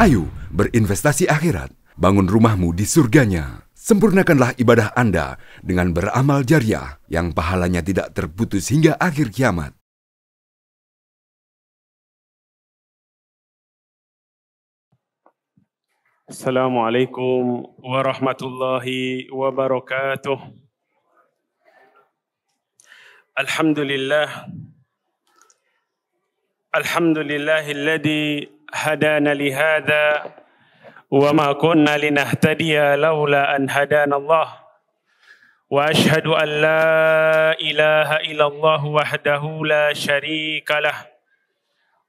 Ayo berinvestasi akhirat, bangun rumahmu di surganya. Sempurnakanlah ibadah Anda dengan beramal jariah yang pahalanya tidak terputus hingga akhir kiamat. Assalamualaikum warahmatullahi wabarakatuh. Alhamdulillahilladzi hadana lihada wa ma kunna linahtadiya laula an hadana Allah. Wa ashhadu an la ilaha illallah wahdahu la syarika lah.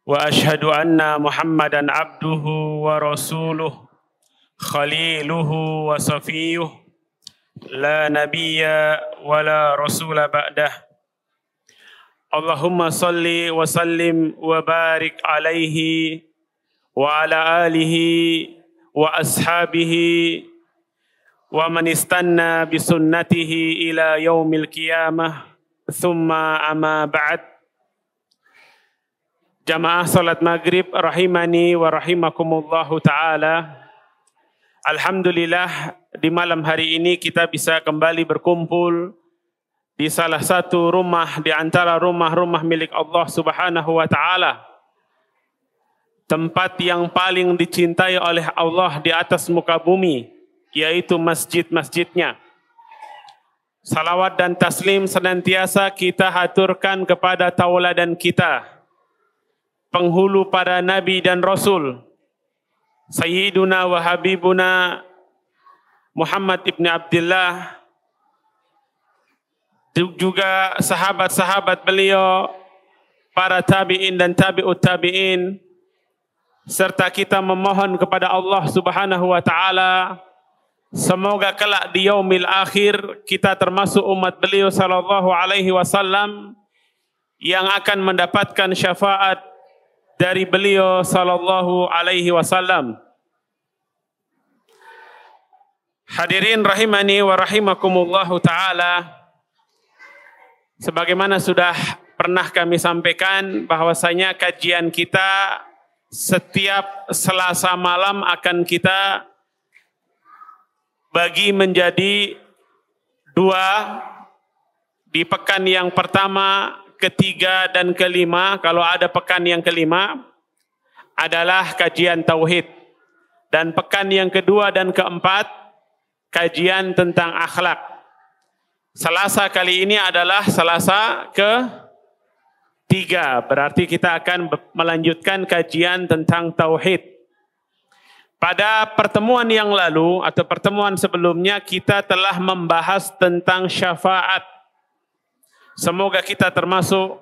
Wa ashhadu anna Muhammadan abduhu wa rasuluh. Khaliluhu wa safiyuh, la nabiyya wa la rasula ba'dah. Allahumma salli wa sallim wa barik alaihi wa ala alihi wa ashabihi wa man istanna bisunnatihi ila yaumil qiyamah, thumma amma ba'd. Jamaah salat maghrib rahimani wa rahimakumullahu ta'ala. Alhamdulillah, di malam hari ini kita bisa kembali berkumpul di salah satu rumah di antara rumah-rumah milik Allah Subhanahu wa Ta'ala. Tempat yang paling dicintai oleh Allah di atas muka bumi, yaitu masjid-masjidnya. Salawat dan taslim senantiasa kita haturkan kepada tauladan kita, penghulu para nabi dan rasul, Sayyiduna wa Habibuna Muhammad ibn Abdullah, juga sahabat-sahabat beliau, para tabi'in dan tabi'ut tabi'in, serta kita memohon kepada Allah Subhanahu wa Ta'ala, semoga kelak di yaumil akhir kita termasuk umat beliau sallallahu alaihi wasallam yang akan mendapatkan syafaat dari beliau sallallahu alaihi wasallam. Hadirin rahimani wa rahimakumullahu ta'ala. Sebagaimana sudah pernah kami sampaikan bahwasanya kajian kita setiap Selasa malam akan kita bagi menjadi dua. Di pekan yang pertama, ketiga dan kelima, kalau ada pekan yang kelima adalah kajian tauhid, dan pekan yang kedua dan keempat kajian tentang akhlak. Selasa kali ini adalah Selasa ke-3, berarti kita akan melanjutkan kajian tentang tauhid. Pada pertemuan yang lalu atau pertemuan sebelumnya kita telah membahas tentang syafaat. Semoga kita termasuk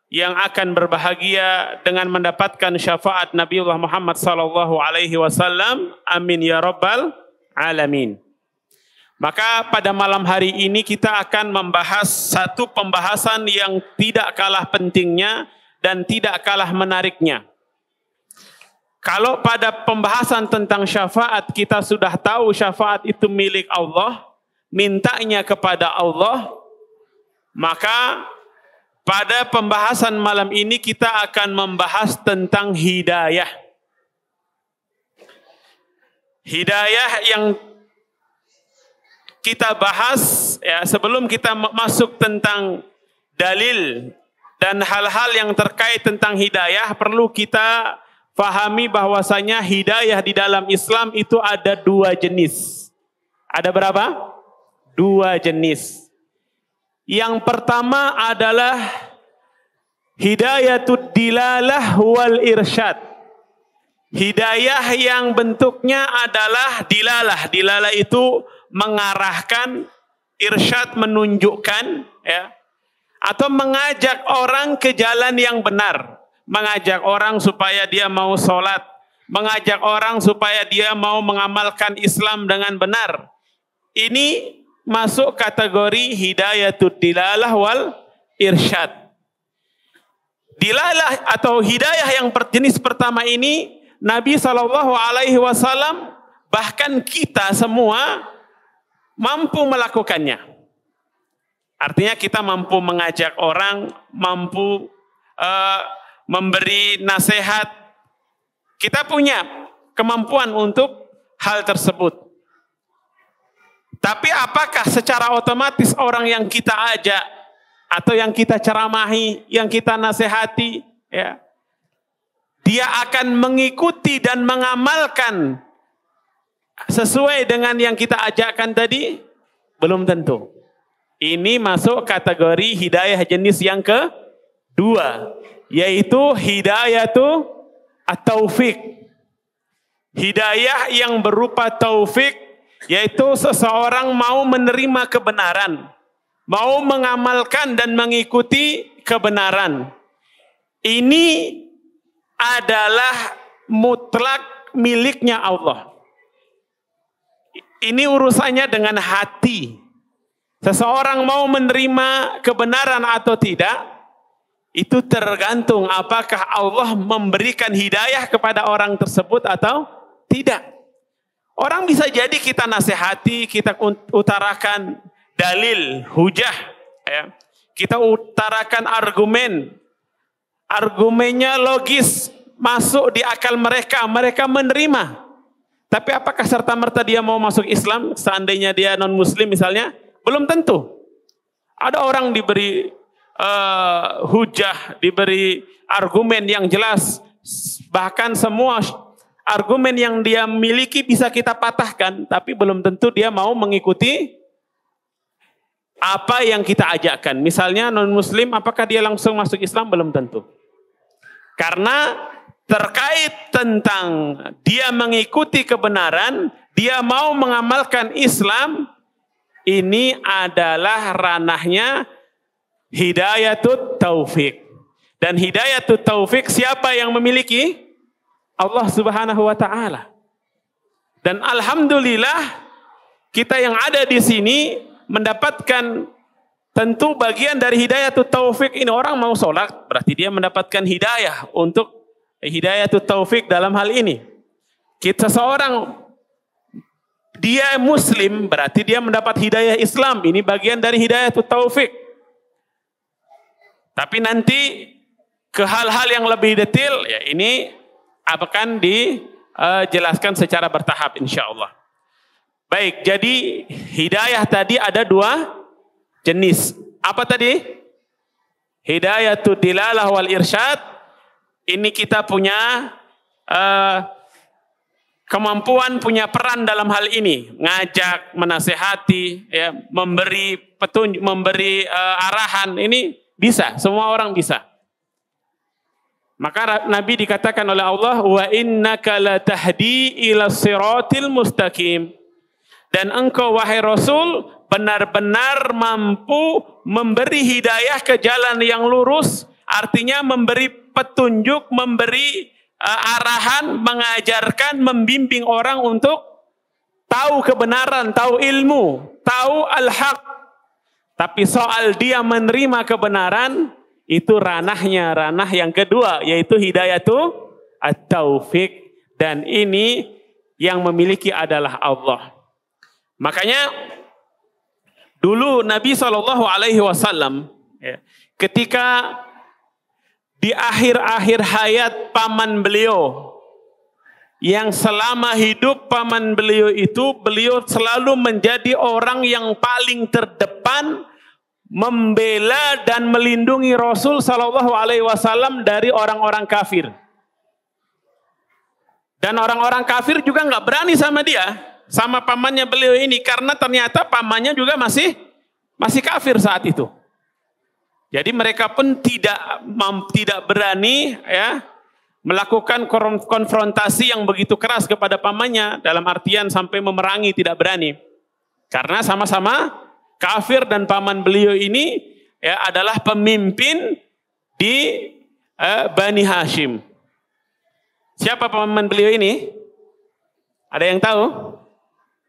yang akan berbahagia dengan mendapatkan syafaat Nabiullah Muhammad sallallahu alaihi wasallam. Amin ya rabbal alamin. Maka pada malam hari ini kita akan membahas satu pembahasan yang tidak kalah pentingnya dan tidak kalah menariknya. Kalau pada pembahasan tentang syafaat kita sudah tahu syafaat itu milik Allah, mintanya kepada Allah, maka pada pembahasan malam ini kita akan membahas tentang hidayah. Hidayah yang kita bahas ya, sebelum kita masuk tentang dalil dan hal-hal yang terkait tentang hidayah, perlu kita fahami bahwasanya hidayah di dalam Islam itu ada dua jenis. Ada berapa? Dua jenis. Yang pertama adalah hidayatud dilalah wal irsyad. Hidayah yang bentuknya adalah dilalah. Dilalah itu mengarahkan, irsyad menunjukkan, ya, atau mengajak orang ke jalan yang benar. Mengajak orang supaya dia mau sholat, mengajak orang supaya dia mau mengamalkan Islam dengan benar. Ini masuk kategori hidayatud dilalah wal irsyad. Dilalah atau hidayah yang jenis pertama ini, Nabi SAW bahkan kita semua mampu melakukannya. Artinya kita mampu mengajak orang, mampu memberi nasihat. Kita punya kemampuan untuk hal tersebut. Tapi apakah secara otomatis orang yang kita ajak atau yang kita ceramahi, yang kita nasihati, ya, dia akan mengikuti dan mengamalkan sesuai dengan yang kita ajakkan tadi? Belum tentu. Ini masuk kategori hidayah jenis yang kedua, yaitu hidayatu at-taufik. Hidayah yang berupa taufik, yaitu seseorang mau menerima kebenaran, mau mengamalkan dan mengikuti kebenaran. Ini adalah mutlak miliknya Allah. Ini urusannya dengan hati. Seseorang mau menerima kebenaran atau tidak, itu tergantung apakah Allah memberikan hidayah kepada orang tersebut atau tidak. Orang bisa jadi kita nasihati, kita utarakan dalil, hujah, ya. Kita utarakan argumen. Argumennya logis, masuk di akal mereka, mereka menerima. Tapi apakah serta-merta dia mau masuk Islam, seandainya dia non-muslim misalnya? Belum tentu. Ada orang diberi hujah, diberi argumen yang jelas, bahkan semua argumen yang dia miliki bisa kita patahkan, tapi belum tentu dia mau mengikuti apa yang kita ajakkan. Misalnya non-muslim, apakah dia langsung masuk Islam? Belum tentu. Karena terkait tentang dia mengikuti kebenaran, dia mau mengamalkan Islam, ini adalah ranahnya hidayatut taufik. Dan hidayatut taufik siapa yang memiliki? Allah Subhanahu wa taala. Dan alhamdulillah kita yang ada di sini mendapatkan tentu bagian dari hidayatut taufik ini. Orang mau sholat berarti dia mendapatkan hidayah untuk hidayatut taufik dalam hal ini. Kita seorang dia muslim berarti dia mendapat hidayah Islam. Ini bagian dari hidayatut taufik. Tapi nanti ke hal-hal yang lebih detail ya ini akan dijelaskan secara bertahap insyaallah. Baik, jadi hidayah tadi ada dua jenis. Apa tadi? Hidayatul dilalah wal irsyad. Ini kita punya kemampuan, punya peran dalam hal ini, ngajak, menasehati, ya, memberi petunjuk, memberi arahan. Ini bisa, semua orang bisa. Maka Nabi dikatakan oleh Allah, wa innaka latahdi ila siratil mustaqim. Dan engkau wahai Rasul benar-benar mampu memberi hidayah ke jalan yang lurus, artinya memberi petunjuk, memberi arahan, mengajarkan, membimbing orang untuk tahu kebenaran, tahu ilmu, tahu al-haq. Tapi soal dia menerima kebenaran, itu ranahnya, ranah yang kedua, yaitu hidayatu at-taufik. Dan ini yang memiliki adalah Allah. Makanya dulu Nabi SAW ketika di akhir-akhir hayat paman beliau, yang selama hidup paman beliau itu, beliau selalu menjadi orang yang paling terdepan membela dan melindungi Rasul SAW dari orang-orang kafir. Dan orang-orang kafir juga nggak berani sama dia, sama pamannya beliau ini, karena ternyata pamannya juga masih kafir saat itu. Jadi mereka pun tidak berani ya melakukan konfrontasi yang begitu keras kepada pamannya, dalam artian sampai memerangi, tidak berani. Karena sama-sama kafir dan paman beliau ini ya adalah pemimpin di Bani Hashim. Siapa paman beliau ini? Ada yang tahu?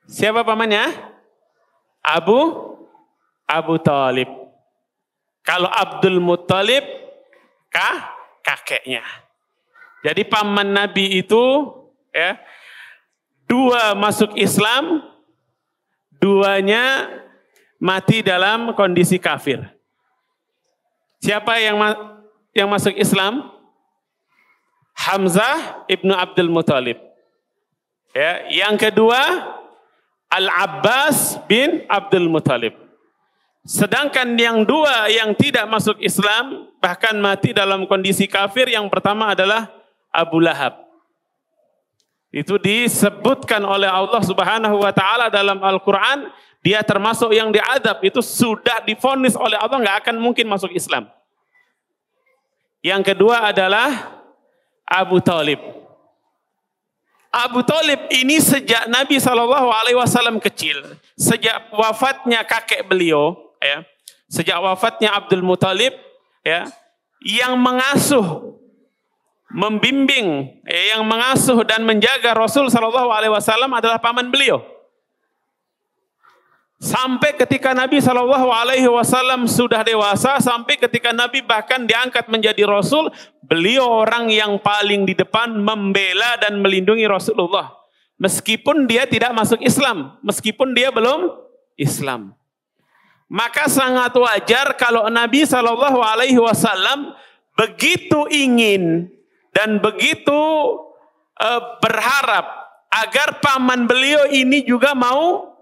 Siapa pamannya? Abu Thalib. Kalau Abdul Muttalib kakeknya. Jadi paman Nabi itu ya, dua masuk Islam, duanya mati dalam kondisi kafir. Siapa yang masuk Islam? Hamzah ibnu Abdul Muttalib. Ya, yang kedua Al-Abbas bin Abdul Muthalib. Sedangkan yang dua yang tidak masuk Islam, bahkan mati dalam kondisi kafir, yang pertama adalah Abu Lahab. Itu disebutkan oleh Allah Subhanahu wa taala dalam Al-Qur'an, dia termasuk yang diazab, itu sudah divonis oleh Allah nggak akan mungkin masuk Islam. Yang kedua adalah Abu Thalib. Abu Thalib ini sejak Nabi SAW kecil, sejak wafatnya kakek beliau, ya, sejak wafatnya Abdul Muthalib, ya, yang mengasuh, membimbing, yang mengasuh dan menjaga Rasul SAW adalah paman beliau. Sampai ketika Nabi SAW sudah dewasa, sampai ketika Nabi bahkan diangkat menjadi Rasul, beliau orang yang paling di depan membela dan melindungi Rasulullah. Meskipun dia tidak masuk Islam, meskipun dia belum Islam. Maka sangat wajar kalau Nabi SAW begitu ingin dan begitu berharap agar paman beliau ini juga mau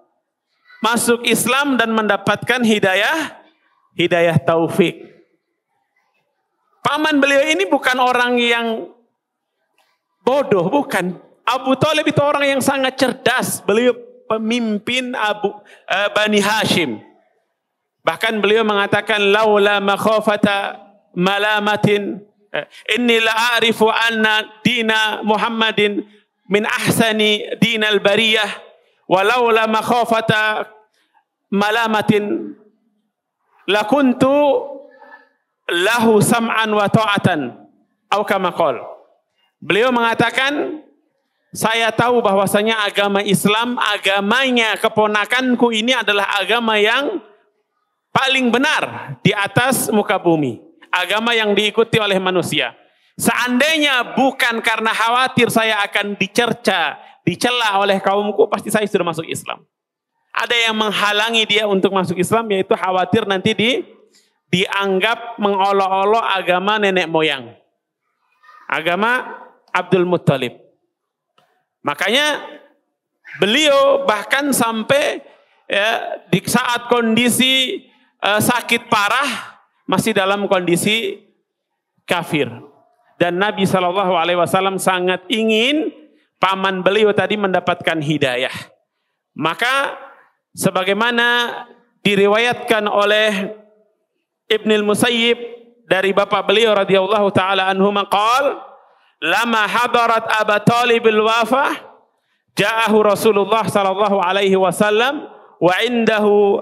masuk Islam dan mendapatkan hidayah taufik. Paman beliau ini bukan orang yang bodoh, bukan. Abu Thalib itu orang yang sangat cerdas. Beliau pemimpin Bani Hashim. Bahkan beliau mengatakan, laula makhafata malamatin inni la'arifu anna dina Muhammadin min ahsani dinal bariyah walaula makhafata malamatin lakuntu lahu sam'an wa ta'atan atau kama qala. Beliau mengatakan, saya tahu bahwasanya agama Islam, agamanya keponakanku ini adalah agama yang paling benar di atas muka bumi, agama yang diikuti oleh manusia. Seandainya bukan karena khawatir saya akan dicerca, dicela oleh kaumku, pasti saya sudah masuk Islam. Ada yang menghalangi dia untuk masuk Islam, yaitu khawatir nanti dianggap mengolok-olok agama nenek moyang, agama Abdul Muthalib. Makanya beliau bahkan sampai di saat kondisi sakit parah masih dalam kondisi kafir. Dan Nabi SAW sangat ingin paman beliau tadi mendapatkan hidayah. Maka sebagaimana diriwayatkan oleh Ibnul Musayyib dari bapak beliau radhiyallahu taala anhu maqal, lama hadarat Abu Thalib al-wafah ja'ahu Rasulullah sallallahu alaihi wasallam wa indahu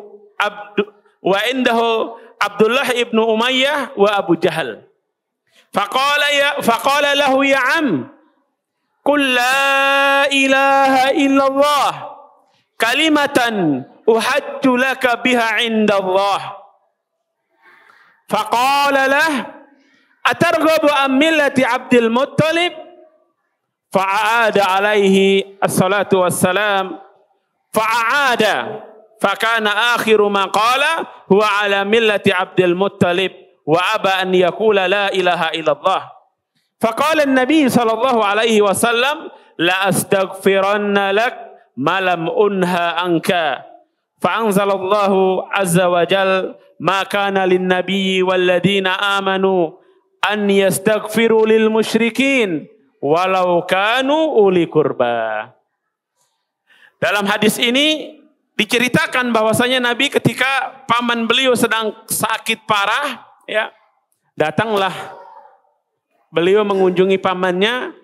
Abdullah ibnu Umayyah wa Abu Jahal. Faqala lahu ya am qul la ilaha illallah kalimatan uhajju laka biha indallah. Faqala lah atarghabu an millati Abdul Muttalib? Fa'ada alaihi assalatu wassalam fa'ada fakana akhiru ma qala huwa ala millati Abdul Muttalib wa aba an yaqula la ilaha illallah. Faqala an-nabi sallallahu alaihi wasallam la astaghfiranna lak ma lam unha anka. Fa'anzalallahu azza wa jal ma kana lin-nabiyyi wal-ladina amanu an yastaghfiru lil musyrikin walau kanu uli qurba. Dalam hadis ini diceritakan bahwasanya Nabi ketika paman beliau sedang sakit parah, ya, datanglah beliau mengunjungi pamannya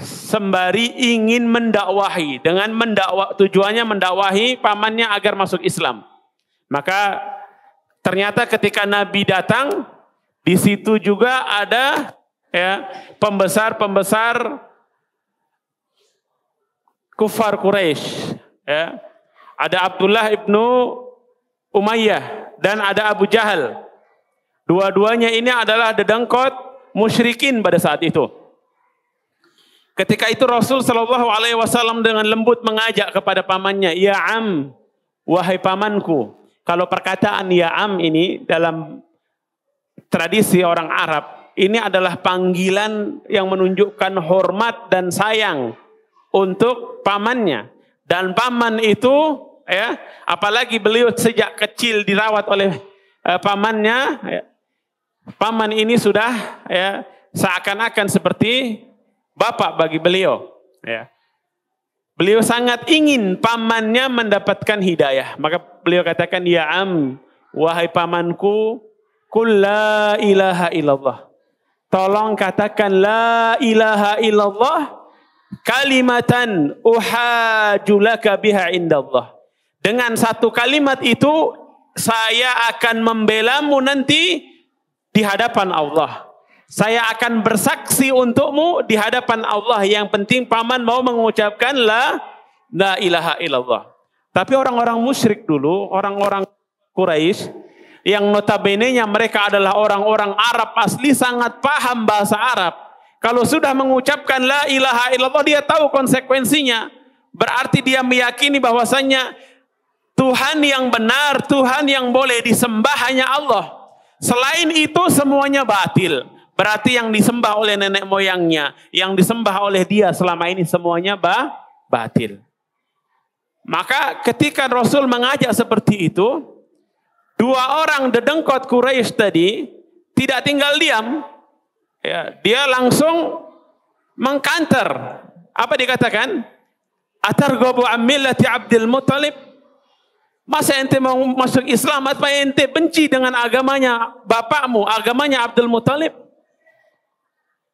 sembari ingin mendakwahi, dengan tujuannya mendakwahi pamannya agar masuk Islam. Maka ternyata ketika Nabi datang, di situ juga ada pembesar-pembesar kufar Quraisy, ya. Ada Abdullah ibnu Umayyah dan ada Abu Jahal. Dua-duanya ini adalah dedengkot musyrikin pada saat itu. Ketika itu Rasul Shallallahu Alaihi Wasallam dengan lembut mengajak kepada pamannya, ya am, wahai pamanku. Kalau perkataan ya am ini dalam tradisi orang Arab, ini adalah panggilan yang menunjukkan hormat dan sayang untuk pamannya. Dan paman itu ya, apalagi beliau sejak kecil dirawat oleh pamannya, ya, paman ini sudah ya seakan-akan seperti bapak bagi beliau. Ya. Beliau sangat ingin pamannya mendapatkan hidayah. Maka beliau katakan, ya am, wahai pamanku, qul la ilaha illallah. Tolong katakan la ilaha illallah, kalimatan uhajulaka biha indallah. Dengan satu kalimat itu, saya akan membelamu nanti di hadapan Allah. Saya akan bersaksi untukmu di hadapan Allah. Yang penting paman mau mengucapkan la ilaha illallah. Tapi orang-orang musyrik dulu, orang-orang Quraisy, yang notabene-nya mereka adalah orang-orang Arab asli, sangat paham bahasa Arab. Kalau sudah mengucapkan la ilaha illallah, dia tahu konsekuensinya. Berarti dia meyakini bahwasanya Tuhan yang benar, Tuhan yang boleh disembah hanya Allah. Selain itu semuanya batil. Berarti yang disembah oleh nenek moyangnya, yang disembah oleh dia selama ini semuanya batil. Maka ketika Rasul mengajak seperti itu, dua orang dedengkot Quraisy tadi tidak tinggal diam. Ya, dia langsung mengkanter. Apa dikatakan? Atarghabu an millati Abdul Muthalib? Masa ente mau masuk Islam, apa ente benci dengan agamanya bapakmu, agamanya Abdul Muthalib?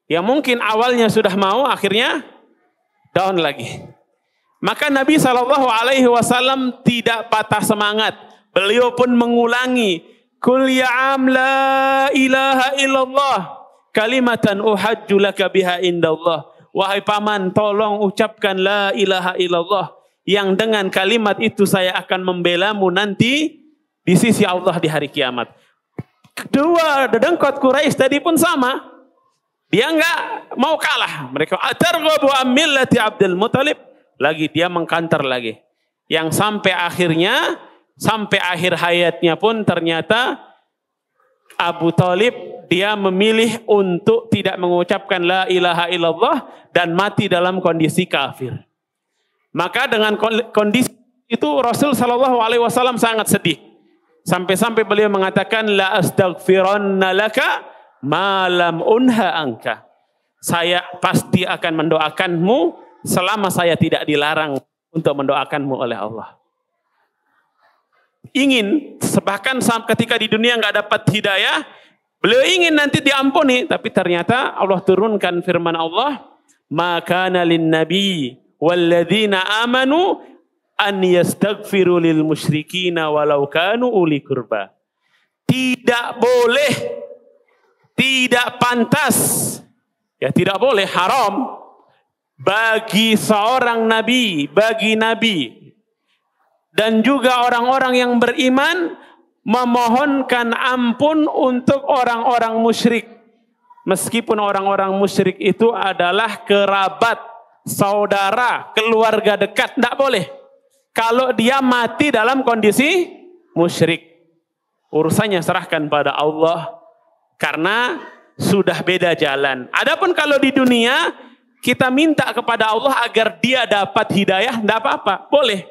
Ya mungkin awalnya sudah mau, akhirnya down lagi. Maka Nabi SAW tidak patah semangat. Beliau pun mengulangi, Qul ya am la ilaha illallah, kalimatan uhajju laka biha indallah. Wahai paman, tolong ucapkan la ilaha illallah, yang dengan kalimat itu saya akan membelamu nanti di sisi Allah di hari kiamat. Kedua dedengkot Quraisy tadi pun sama. Dia enggak mau kalah. Mereka atarghabu an millati Abdul Muthalib. Lagi dia mengkanter lagi. Yang sampai akhirnya, sampai akhir hayatnya pun ternyata Abu Thalib dia memilih untuk tidak mengucapkan la ilaha illallah dan mati dalam kondisi kafir. Maka dengan kondisi itu Rasul SAW sangat sedih. Sampai-sampai beliau mengatakan la astaghfiranna laka malam unha angka. Saya pasti akan mendoakanmu selama saya tidak dilarang untuk mendoakanmu oleh Allah. Ingin, bahkan ketika di dunia nggak dapat hidayah, beliau ingin nanti diampuni, tapi ternyata Allah turunkan firman Allah, maka lin nabi walladzina amanu an yastaghfiru lil musyrikina walau kanu uli qurba. Tidak boleh, tidak pantas, ya tidak boleh, haram bagi seorang nabi, bagi nabi dan juga orang-orang yang beriman memohonkan ampun untuk orang-orang musyrik. Meskipun orang-orang musyrik itu adalah kerabat, saudara, keluarga dekat, tidak boleh. Kalau dia mati dalam kondisi musyrik, urusannya serahkan pada Allah. Karena sudah beda jalan. Adapun kalau di dunia kita minta kepada Allah agar dia dapat hidayah, tidak apa-apa, boleh.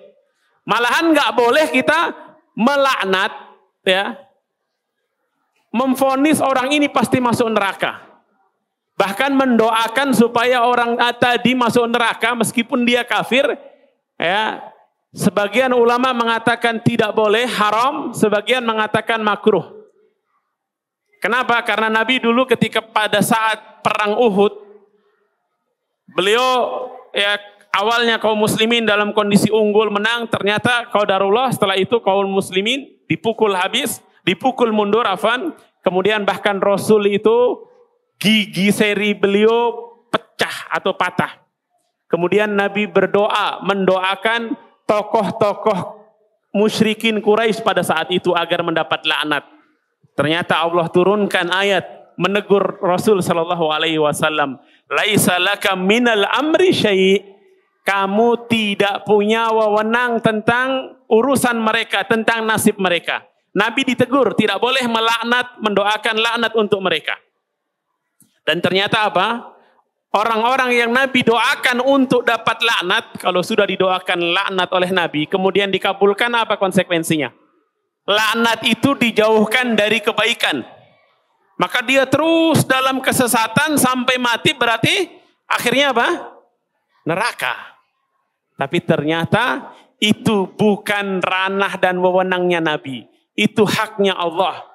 Malahan nggak boleh kita melaknat, ya, memvonis orang ini pasti masuk neraka. Bahkan mendoakan supaya orang tadi masuk neraka meskipun dia kafir, ya. Sebagian ulama mengatakan tidak boleh, haram. Sebagian mengatakan makruh. Kenapa? Karena Nabi dulu ketika pada saat perang Uhud, beliau ya awalnya kaum muslimin dalam kondisi unggul menang, ternyata qadarullah setelah itu kaum muslimin dipukul habis, dipukul mundur afan, kemudian bahkan Rasul itu gigi seri beliau pecah atau patah. Kemudian Nabi berdoa, mendoakan tokoh-tokoh musyrikin Quraisy pada saat itu agar mendapat laknat. Ternyata Allah turunkan ayat menegur Rasul sallallahu alaihi wasallam, "Laisa laka minal amri syai'." Kamu tidak punya wewenang tentang urusan mereka, tentang nasib mereka. Nabi ditegur, tidak boleh melaknat, mendoakan laknat untuk mereka. Dan ternyata apa? orang-orang yang Nabi doakan untuk dapat laknat, kalau sudah didoakan laknat oleh Nabi, kemudian dikabulkan, apa konsekuensinya? Laknat itu dijauhkan dari kebaikan. Maka dia terus dalam kesesatan sampai mati, berarti akhirnya apa? Neraka. Tapi ternyata itu bukan ranah dan wewenangnya Nabi. Itu haknya Allah.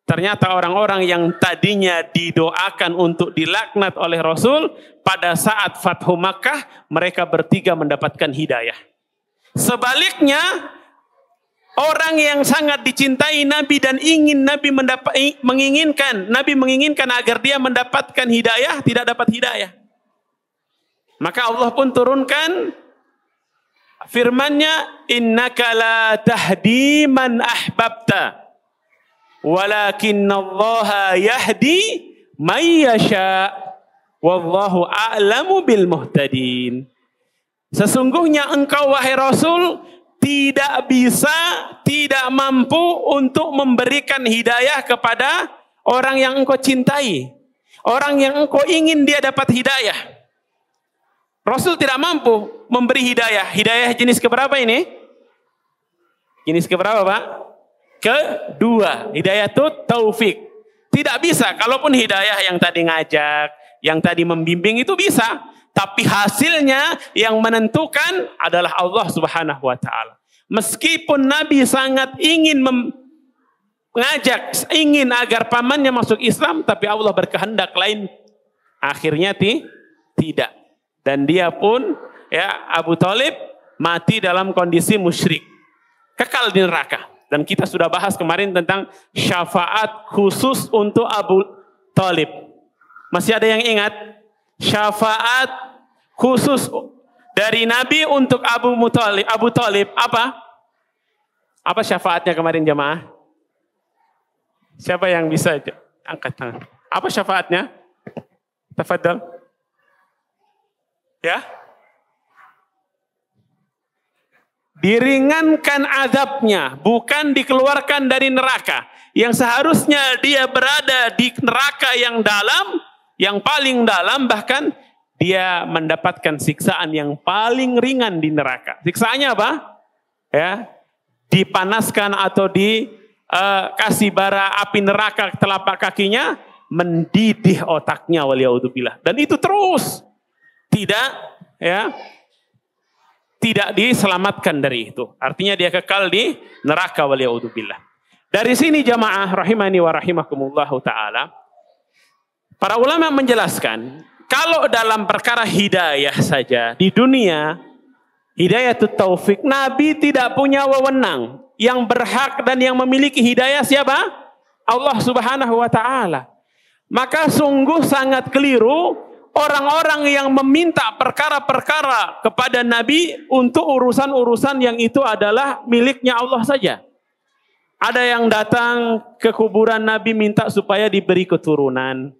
Ternyata orang-orang yang tadinya didoakan untuk dilaknat oleh Rasul, pada saat Fathu Makkah, mereka bertiga mendapatkan hidayah. Sebaliknya, orang yang sangat dicintai Nabi dan ingin Nabi menginginkan agar dia mendapatkan hidayah, tidak dapat hidayah. Maka Allah pun turunkan firman-Nya, innaka la tahdi man ahbabta walakinnallaha yahdi may yasha wallahu a'lamu bil muhtadin. Sesungguhnya engkau wahai Rasul tidak bisa, tidak mampu untuk memberikan hidayah kepada orang yang engkau cintai, orang yang engkau ingin dia dapat hidayah. Rasul tidak mampu memberi hidayah. Hidayah jenis keberapa ini? Jenis keberapa, Pak? Kedua, hidayah itu taufik. Tidak bisa, kalaupun hidayah yang tadi ngajak, yang tadi membimbing itu bisa, tapi hasilnya yang menentukan adalah Allah Subhanahu wa taala. Meskipun Nabi sangat ingin mengajak, ingin agar pamannya masuk Islam, tapi Allah berkehendak lain. Akhirnya tidak. Dan dia pun, ya, Abu Thalib mati dalam kondisi musyrik, kekal di neraka. Dan kita sudah bahas kemarin tentang syafaat khusus untuk Abu Thalib. Masih ada yang ingat? Syafaat khusus dari Nabi untuk Abu Thalib apa? Apa syafaatnya kemarin jamaah? Siapa yang bisa angkat tangan? Apa syafaatnya? Tafadhal. Ya? Diringankan azabnya, bukan dikeluarkan dari neraka. Yang seharusnya dia berada di neraka yang dalam, yang paling dalam, bahkan dia mendapatkan siksaan yang paling ringan di neraka. Siksaannya apa? Ya, dipanaskan atau dikasih bara api neraka ke telapak kakinya, mendidih otaknya, waliyahudzubillah. Dan itu terus tidak diselamatkan dari itu. Artinya dia kekal di neraka, waliyahudzubillah. Dari sini jamaah rahimani wa rahimakumullah ta'ala, para ulama menjelaskan, kalau dalam perkara hidayah saja di dunia, hidayatut taufik, Nabi tidak punya wewenang. Yang berhak dan yang memiliki hidayah siapa? Allah Subhanahu wa ta'ala. Maka sungguh sangat keliru orang-orang yang meminta perkara-perkara kepada Nabi untuk urusan-urusan yang itu adalah miliknya Allah saja. Ada yang datang ke kuburan Nabi minta supaya diberi keturunan,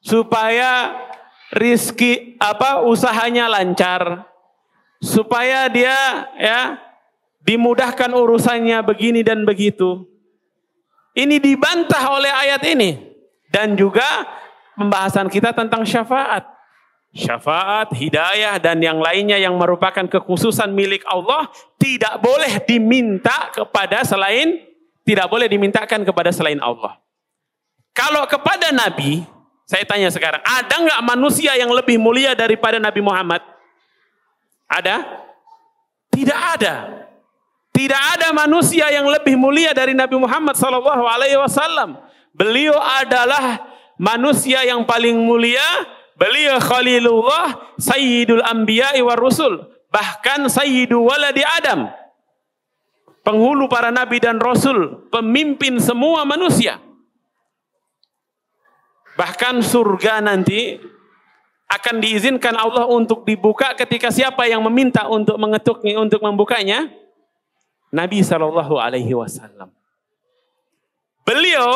supaya rizki usahanya lancar, supaya dia dimudahkan urusannya begini dan begitu. Ini dibantah oleh ayat ini. Dan juga pembahasan kita tentang syafaat. Syafaat, hidayah, dan yang lainnya yang merupakan kekhususan milik Allah, tidak boleh diminta kepada selain, tidak boleh dimintakan kepada selain Allah. Kalau kepada Nabi, saya tanya sekarang, ada nggak manusia yang lebih mulia daripada Nabi Muhammad? Ada? Tidak ada. Tidak ada manusia yang lebih mulia dari Nabi Muhammad SAW. Beliau adalah manusia yang paling mulia. Beliau Khalilullah, Sayyidul Anbiya'i war Rusul, bahkan Sayyidu Waladi Adam, penghulu para nabi dan rasul, pemimpin semua manusia. Bahkan surga nanti akan diizinkan Allah untuk dibuka ketika siapa yang meminta untuk mengetuknya, untuk membukanya? Nabi SAW. Beliau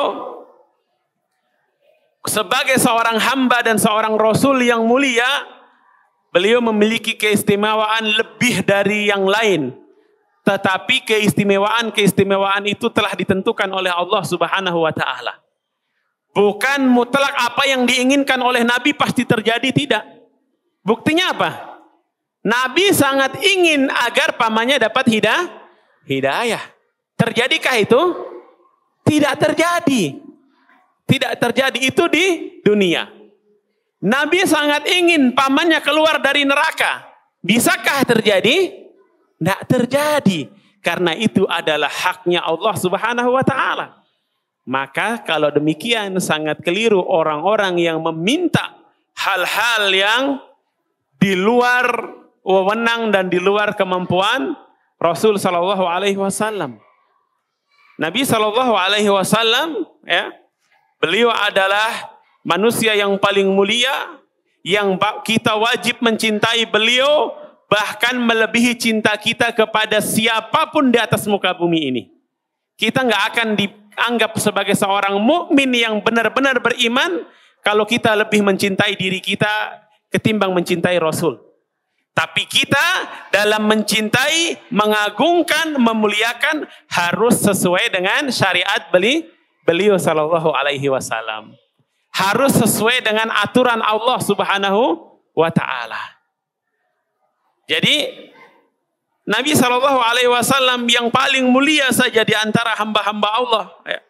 sebagai seorang hamba dan seorang rasul yang mulia, beliau memiliki keistimewaan lebih dari yang lain. Tetapi keistimewaan itu telah ditentukan oleh Allah Subhanahu wa taala. Bukan mutlak apa yang diinginkan oleh Nabi pasti terjadi, tidak. Buktinya apa? Nabi sangat ingin agar pamannya dapat hidayah. Terjadikah itu? Tidak terjadi. Tidak terjadi, itu di dunia. Nabi sangat ingin pamannya keluar dari neraka. Bisakah terjadi? Tidak terjadi. Karena itu adalah haknya Allah Subhanahu wa ta'ala. Maka kalau demikian sangat keliru orang-orang yang meminta hal-hal yang di luar wewenang dan di luar kemampuan Rasul sallallahu alaihi wasallam. Nabi sallallahu alaihi wasallam, ya, beliau adalah manusia yang paling mulia, yang kita wajib mencintai beliau, bahkan melebihi cinta kita kepada siapapun di atas muka bumi ini. Kita nggak akan dianggap sebagai seorang mukmin yang benar-benar beriman kalau kita lebih mencintai diri kita ketimbang mencintai Rasul. Tapi kita dalam mencintai, mengagungkan, memuliakan harus sesuai dengan syariat beliau sallallahu alaihi wasallam. Harus sesuai dengan aturan Allah Subhanahu wa ta'ala. Jadi Nabi sallallahu alaihi wasallam yang paling mulia saja di antara hamba-hamba Allah, ya,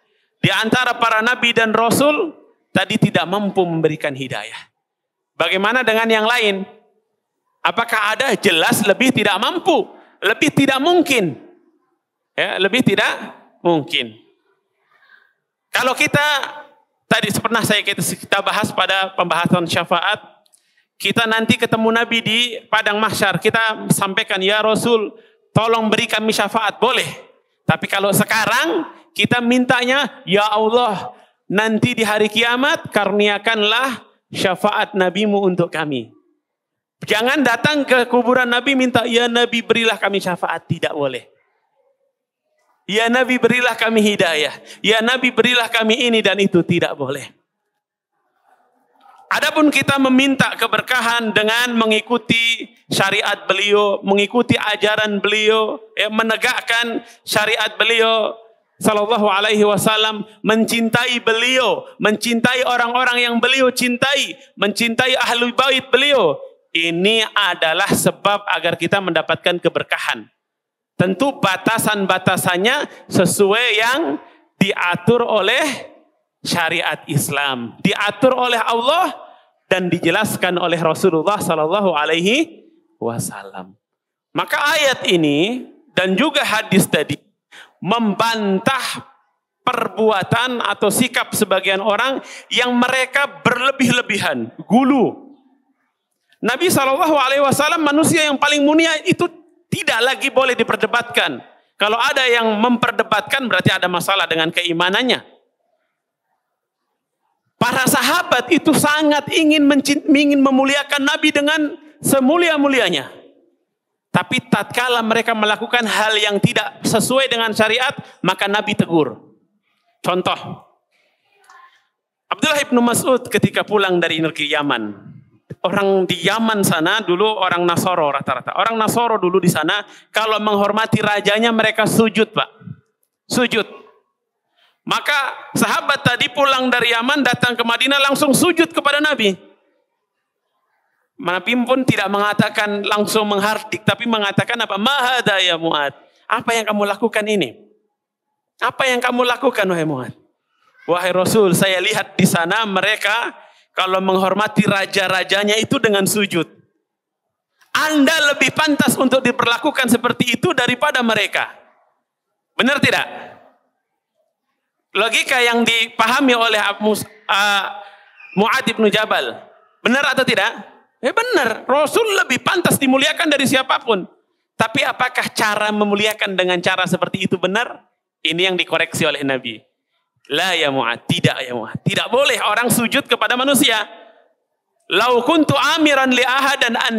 di antara para nabi dan rasul tadi tidak mampu memberikan hidayah. Bagaimana dengan yang lain? Apakah ada? Jelas lebih tidak mampu, lebih tidak mungkin. Ya, lebih tidak mungkin. Kalau kita tadi pernah kita bahas pada pembahasan syafaat, kita nanti ketemu Nabi di padang mahsyar, kita sampaikan, ya Rasul, tolong beri kami syafaat, boleh. Tapi kalau sekarang kita mintanya, ya Allah, nanti di hari kiamat karuniakanlah syafaat Nabimu untuk kami. Jangan datang ke kuburan Nabi minta, ya Nabi berilah kami syafaat, tidak boleh. Ya Nabi berilah kami hidayah, ya Nabi berilah kami ini dan itu, tidak boleh. Adapun kita meminta keberkahan dengan mengikuti syariat beliau, mengikuti ajaran beliau, ya, menegakkan syariat beliau sallallahu alaihi wasallam, mencintai beliau, mencintai orang-orang yang beliau cintai, mencintai ahli bait beliau. Ini adalah sebab agar kita mendapatkan keberkahan. Tentu batasan-batasannya sesuai yang diatur oleh syariat Islam, diatur oleh Allah dan dijelaskan oleh Rasulullah sallallahu alaihi wasallam. Maka ayat ini dan juga hadis tadi membantah perbuatan atau sikap sebagian orang yang mereka berlebih-lebihan, gulu. Nabi sallallahu alaihi wasallam manusia yang paling mulia, itu tidak lagi boleh diperdebatkan. Kalau ada yang memperdebatkan berarti ada masalah dengan keimanannya. Para sahabat itu sangat ingin memuliakan Nabi dengan semulia-mulianya. Tapi tatkala mereka melakukan hal yang tidak sesuai dengan syariat, maka Nabi tegur. Contoh, Abdullah bin Mas'ud ketika pulang dari negeri Yaman. Orang di Yaman sana dulu orang Nasoro rata-rata. Orang Nasoro dulu di sana kalau menghormati rajanya mereka sujud, Pak. Sujud. Maka sahabat tadi pulang dari Yaman datang ke Madinah langsung sujud kepada Nabi. Nabi pun tidak mengatakan langsung menghardik, tapi mengatakan apa? Mahada ya Mu'ad. Apa yang kamu lakukan ini? Apa yang kamu lakukan wahai Mu'ad? Wahai Rasul, saya lihat di sana mereka kalau menghormati raja-rajanya itu dengan sujud. Anda lebih pantas untuk diperlakukan seperti itu daripada mereka. Benar tidak? Logika yang dipahami oleh Mu'ad bin Jabal. Benar atau tidak? Benar. Rasul lebih pantas dimuliakan dari siapapun. Tapi apakah cara memuliakan dengan cara seperti itu benar? Ini yang dikoreksi oleh Nabi. La ya Mu'ad. Tidak ya Mu'ad. Tidak boleh orang sujud kepada manusia. Lau kuntu amiran li ahadan an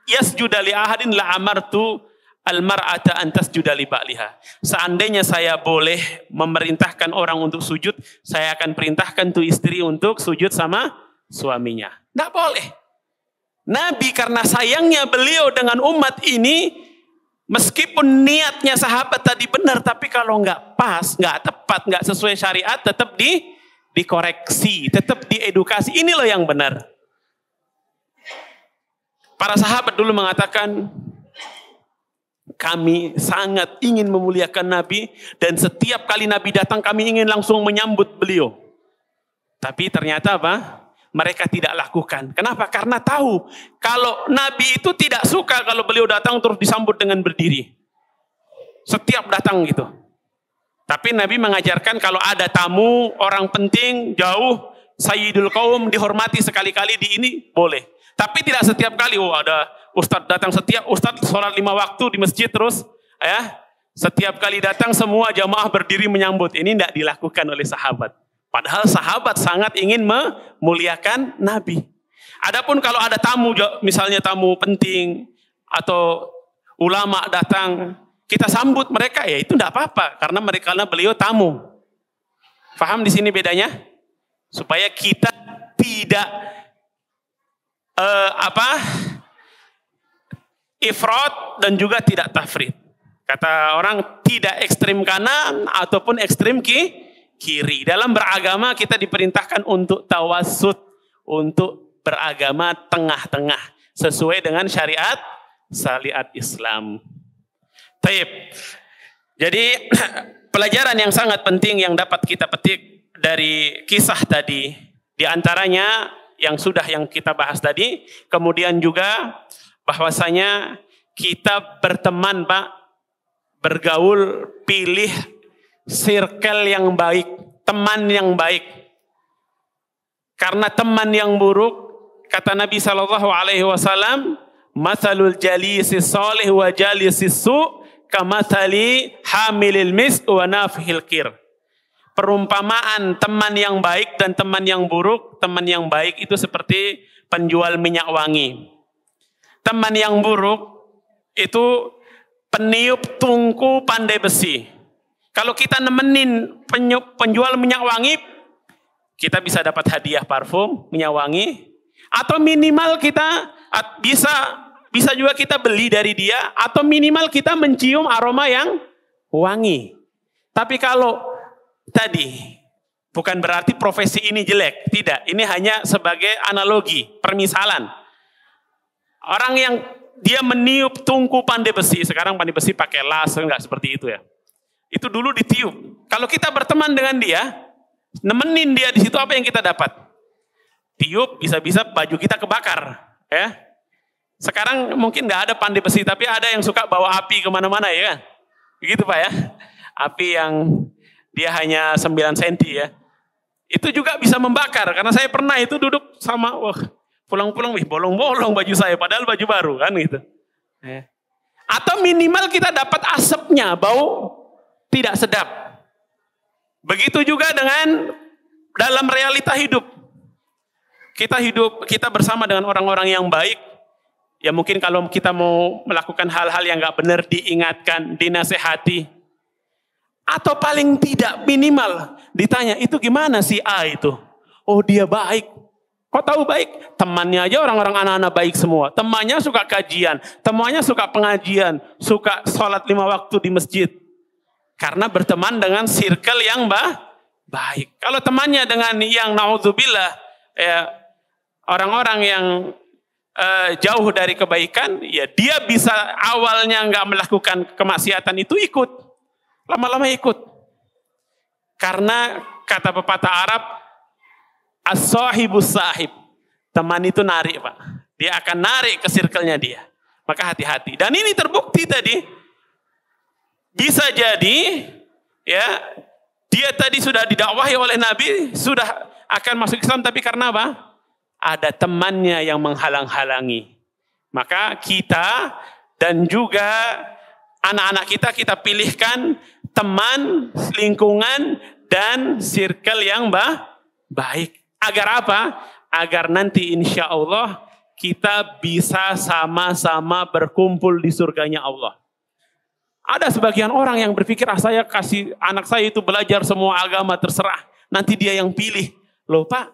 yasjuda li ahadin la amartu al-mar'ata an tasjuda li ba'liha. Seandainya saya boleh memerintahkan orang untuk sujud, saya akan perintahkan tuh istri untuk sujud sama suaminya. Tidak boleh. Nabi karena sayangnya beliau dengan umat ini, meskipun niatnya sahabat tadi benar, tapi kalau nggak pas, nggak tepat, nggak sesuai syariat, tetap dikoreksi, tetap diedukasi. Ini loh yang benar. Para sahabat dulu mengatakan, kami sangat ingin memuliakan Nabi dan setiap kali Nabi datang kami ingin langsung menyambut beliau. Tapi ternyata apa? Mereka tidak lakukan. Kenapa? Karena tahu kalau Nabi itu tidak suka kalau beliau datang terus disambut dengan berdiri. Setiap datang gitu. Tapi Nabi mengajarkan kalau ada tamu, orang penting, jauh, Sayyidul Qaum, dihormati sekali-kali di ini, boleh. Tapi tidak setiap kali, ada Ustadz datang setiap, Ustadz sholat 5 waktu di masjid terus, ya. Setiap kali datang semua jamaah berdiri menyambut. Ini tidak dilakukan oleh sahabat. Padahal sahabat sangat ingin memuliakan Nabi. Adapun kalau ada tamu, misalnya tamu penting, atau ulama datang, kita sambut mereka, ya itu tidak apa-apa. Karena beliau tamu. Faham di sini bedanya? Supaya kita tidak ifrat dan juga tidak tafrid. Kata orang tidak ekstrim kanan ataupun ekstrim kiri. Dalam beragama kita diperintahkan untuk tawassut, untuk beragama tengah-tengah sesuai dengan syariat Islam. Taib. Jadi pelajaran yang sangat penting yang dapat kita petik dari kisah tadi, di antaranya yang kita bahas tadi, kemudian juga bahwasanya kita berteman, Pak, bergaul, pilih circle yang baik, teman yang baik. Karena teman yang buruk, kata Nabi SAW, "Matsalul jalisi sholih wa jalisi su' kamatsali hamilil misk wa nafihil kir." Perumpamaan teman yang baik dan teman yang buruk, teman yang baik itu seperti penjual minyak wangi. Teman yang buruk itu peniup tungku pandai besi. Kalau kita nemenin penjual minyak wangi, kita bisa dapat hadiah parfum, minyak wangi, atau minimal kita bisa juga kita beli dari dia, atau minimal kita mencium aroma yang wangi. Tapi kalau tadi, bukan berarti profesi ini jelek. Tidak, ini hanya sebagai analogi, permisalan. Orang yang dia meniup tungku pandai besi, sekarang pandai besi pakai las, enggak seperti itu ya. Itu dulu ditiup. Kalau kita berteman dengan dia, nemenin dia di situ, apa yang kita dapat? Tiup, bisa-bisa baju kita kebakar. Ya. Sekarang mungkin nggak ada pandai besi, tapi ada yang suka bawa api kemana-mana ya kan? Begitu Pak ya. Api yang dia hanya 9 cm ya. Itu juga bisa membakar. Karena saya pernah itu duduk sama, pulang-pulang, bolong-bolong baju saya. Padahal baju baru kan gitu. Atau minimal kita dapat asapnya, bau tidak sedap. Begitu juga dengan dalam realita hidup. Kita bersama dengan orang-orang yang baik. Ya mungkin kalau kita mau melakukan hal-hal yang gak benar, diingatkan, dinasehati. Atau paling tidak minimal ditanya, itu gimana si A itu? Oh dia baik. Kok tahu baik? Temannya aja orang-orang anak-anak baik semua. Temannya suka kajian, temannya suka pengajian, suka sholat 5 waktu di masjid. Karena berteman dengan circle yang baik. Kalau temannya dengan yang naudzubillah, orang-orang yang jauh dari kebaikan, ya dia bisa awalnya nggak melakukan kemaksiatan itu ikut. Lama-lama ikut. Karena kata pepatah Arab, as-sahibus sahib. Teman itu narik, Pak. Dia akan narik ke circle-nya dia. Maka hati-hati. Dan ini terbukti tadi. Bisa jadi, ya, dia tadi sudah didakwahi oleh Nabi, sudah akan masuk Islam, tapi karena apa? Ada temannya yang menghalang-halangi. Maka kita dan juga anak-anak kita pilihkan teman, lingkungan, dan circle yang baik. Agar apa? Agar nanti insya Allah kita bisa sama-sama berkumpul di surganya Allah. Ada sebagian orang yang berpikir, saya kasih anak saya itu belajar semua agama terserah. Nanti dia yang pilih. Loh Pak,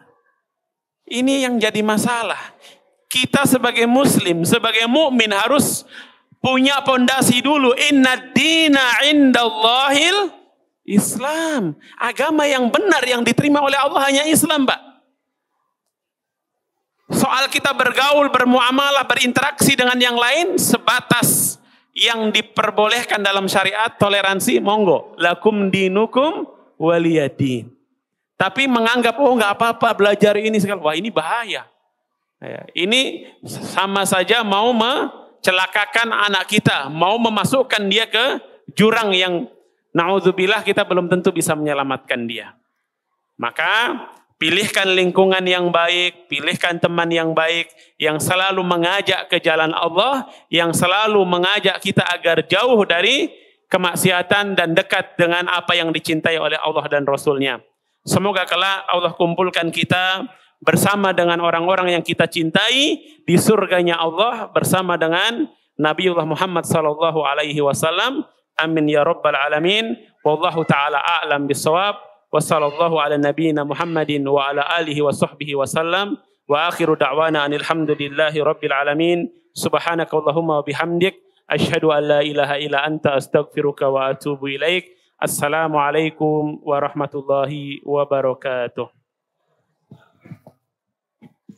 ini yang jadi masalah. Kita sebagai muslim, sebagai mukmin harus punya pondasi dulu. Inna dina indallahil Islam. Agama yang benar yang diterima oleh Allah hanya Islam, Pak. Soal kita bergaul, bermuamalah, berinteraksi dengan yang lain sebatas yang diperbolehkan dalam syariat, toleransi, monggo. Lakum dinukum waliyadin. Tapi menganggap, oh nggak apa-apa belajar ini sekali. Wah ini bahaya. Ini sama saja mau mencelakakan anak kita. Mau memasukkan dia ke jurang yang na'udzubillah kita belum tentu bisa menyelamatkan dia. Maka pilihkan lingkungan yang baik, pilihkan teman yang baik, yang selalu mengajak ke jalan Allah, yang selalu mengajak kita agar jauh dari kemaksiatan dan dekat dengan apa yang dicintai oleh Allah dan Rasul-Nya. Semoga kelak Allah kumpulkan kita bersama dengan orang-orang yang kita cintai di surganya Allah bersama dengan Nabiullah Muhammad sallallahu alaihi wasallam. Amin ya rabbal alamin. Wallahu taala a'lam bissawab. Wassallallahu ala nabiyyina Muhammadin wa ala alihi wa sahbihi wa sallam. Wa akhiru da'wana alhamdulillahi rabbil alamin. Subhanaka Allahumma wa bihamdik. Asyhadu an la ilaha illa anta astaghfiruka wa atubu ilaik. Assalamualaikum warahmatullahi wabarakatuh.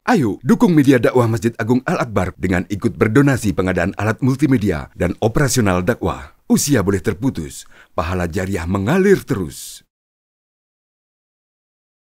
Ayo dukung media dakwah Masjid Agung Al-Akbar dengan ikut berdonasi pengadaan alat multimedia dan operasional dakwah. Usia boleh terputus, pahala jariah mengalir terus.